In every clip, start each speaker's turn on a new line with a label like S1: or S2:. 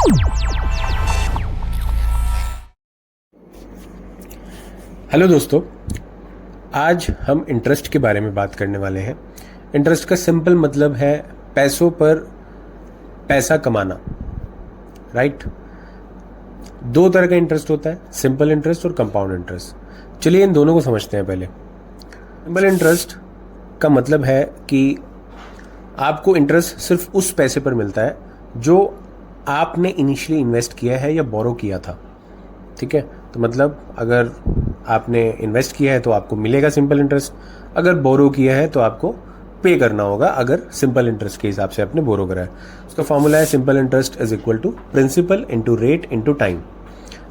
S1: Hello दोस्तों, आज हम इंटरेस्ट के बारे में बात करने वाले हैं। इंटरेस्ट का सिंपल मतलब है पैसों पर पैसा कमाना, राइट। दो तरह का इंटरेस्ट होता है, सिंपल इंटरेस्ट और कंपाउंड इंटरेस्ट। चलिए इन दोनों को समझते हैं। पहले सिंपल इंटरेस्ट का मतलब है कि आपको इंटरेस्ट सिर्फ उस पैसे पर मिलता है जो आपने इनिशियली इन्वेस्ट किया है या बोरो किया था, ठीक है। तो मतलब अगर आपने इन्वेस्ट किया है तो आपको मिलेगा सिंपल इंटरेस्ट, अगर बोरो किया है तो आपको पे करना होगा, अगर सिंपल इंटरेस्ट के हिसाब से आपने बोरो करा है। उसका फॉर्मूला है simple interest is equal to principal into rate into time.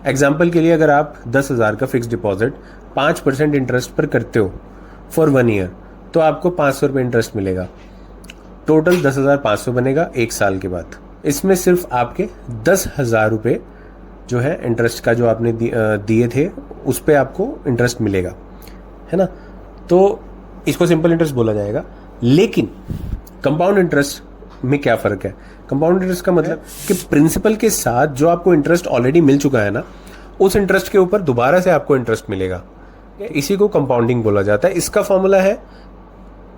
S1: Example के लिए अगर आप 10,000 का फिक्स डिपॉजिट 5% इंटरेस्ट पर करते हो फॉर 1 ईयर, तो आपको 500 रुपये इंटरेस्ट मिलेगा। टोटल 10,500 बनेगा एक साल के बाद। इसमें सिर्फ आपके 10,000 रुपये जो है इंटरेस्ट का जो आपने दिए थे उस पर आपको इंटरेस्ट मिलेगा, है ना। तो इसको सिंपल इंटरेस्ट बोला जाएगा। लेकिन कंपाउंड इंटरेस्ट में क्या फ़र्क है? कंपाउंड इंटरेस्ट का मतलब कि प्रिंसिपल के साथ जो आपको इंटरेस्ट ऑलरेडी मिल चुका है ना, उस इंटरेस्ट के ऊपर दोबारा से आपको इंटरेस्ट मिलेगा। इसी को कंपाउंडिंग बोला जाता है। इसका फॉर्मूला है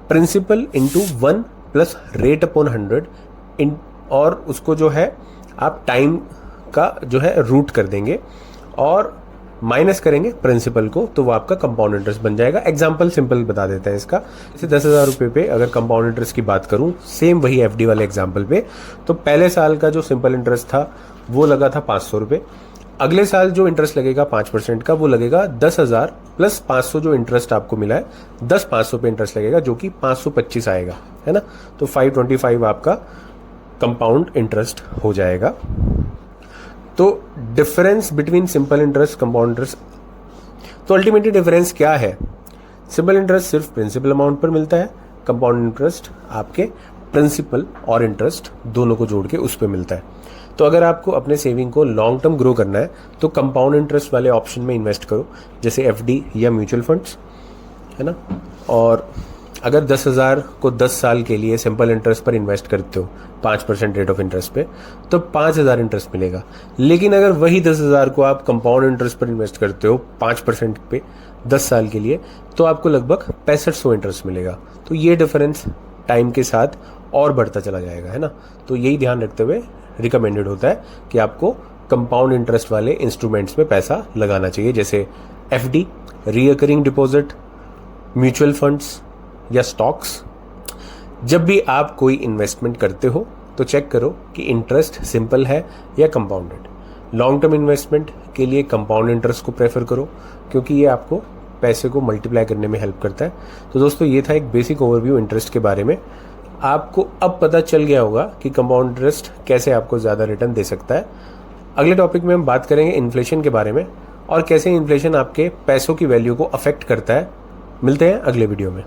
S1: principal into 1 plus rate upon 100 और उसको जो है आप टाइम का जो है रूट कर देंगे और माइनस करेंगे प्रिंसिपल को, तो वो आपका कंपाउंड इंटरेस्ट बन जाएगा। एग्जांपल सिंपल बता देते हैं इसका। जैसे 10,000 रुपये पे अगर कंपाउंड इंटरेस्ट की बात करूं, सेम वही एफडी वाले एग्जांपल पे, तो पहले साल का जो सिंपल इंटरेस्ट था वो लगा था 500 रुपये। अगले साल जो इंटरेस्ट लगेगा 5% का, वो लगेगा 10,000 प्लस 500 जो इंटरेस्ट आपको मिला है, 10,500 पे इंटरेस्ट लगेगा, जो कि 525 आएगा, है ना। तो 525 आपका कंपाउंड इंटरेस्ट हो जाएगा। तो difference between simple interest compound interest, तो अल्टीमेटली डिफरेंस क्या है? सिंपल इंटरेस्ट सिर्फ प्रिंसिपल अमाउंट पर मिलता है, कंपाउंड इंटरेस्ट आपके प्रिंसिपल और इंटरेस्ट दोनों को जोड़ के उस पर मिलता है। तो अगर आपको अपने सेविंग को लॉन्ग टर्म ग्रो करना है तो कंपाउंड इंटरेस्ट वाले ऑप्शन में इन्वेस्ट करो, जैसे एफडी या म्यूचुअल फंड्स, है ना। और अगर 10,000 को 10 साल के लिए सिंपल इंटरेस्ट पर इन्वेस्ट करते हो 5% रेट ऑफ इंटरेस्ट पे, तो 5,000 इंटरेस्ट मिलेगा। लेकिन अगर वही 10,000 को आप कंपाउंड इंटरेस्ट पर इन्वेस्ट करते हो 5% पे 10 साल के लिए, तो आपको लगभग 6500 इंटरेस्ट मिलेगा। तो ये डिफरेंस टाइम के साथ और बढ़ता चला जाएगा, है ना। तो यही ध्यान रखते हुए रिकमेंडेड होता है कि आपको कंपाउंड इंटरेस्ट वाले इंस्ट्रूमेंट्स में पैसा लगाना चाहिए, जैसे FD, recurring deposit, mutual funds या स्टॉक्स। जब भी आप कोई इन्वेस्टमेंट करते हो तो चेक करो कि इंटरेस्ट सिंपल है या कंपाउंडेड। लॉन्ग टर्म इन्वेस्टमेंट के लिए कंपाउंड इंटरेस्ट को प्रेफर करो, क्योंकि ये आपको पैसे को मल्टीप्लाई करने में हेल्प करता है। तो दोस्तों, ये था एक बेसिक ओवरव्यू इंटरेस्ट के बारे में। आपको अब पता चल गया होगा कि कंपाउंड इंटरेस्ट कैसे आपको ज़्यादा रिटर्न दे सकता है। अगले टॉपिक में हम बात करेंगे इन्फ्लेशन के बारे में और कैसे इन्फ्लेशन आपके पैसों की वैल्यू को अफेक्ट करता है। मिलते हैं अगले वीडियो में।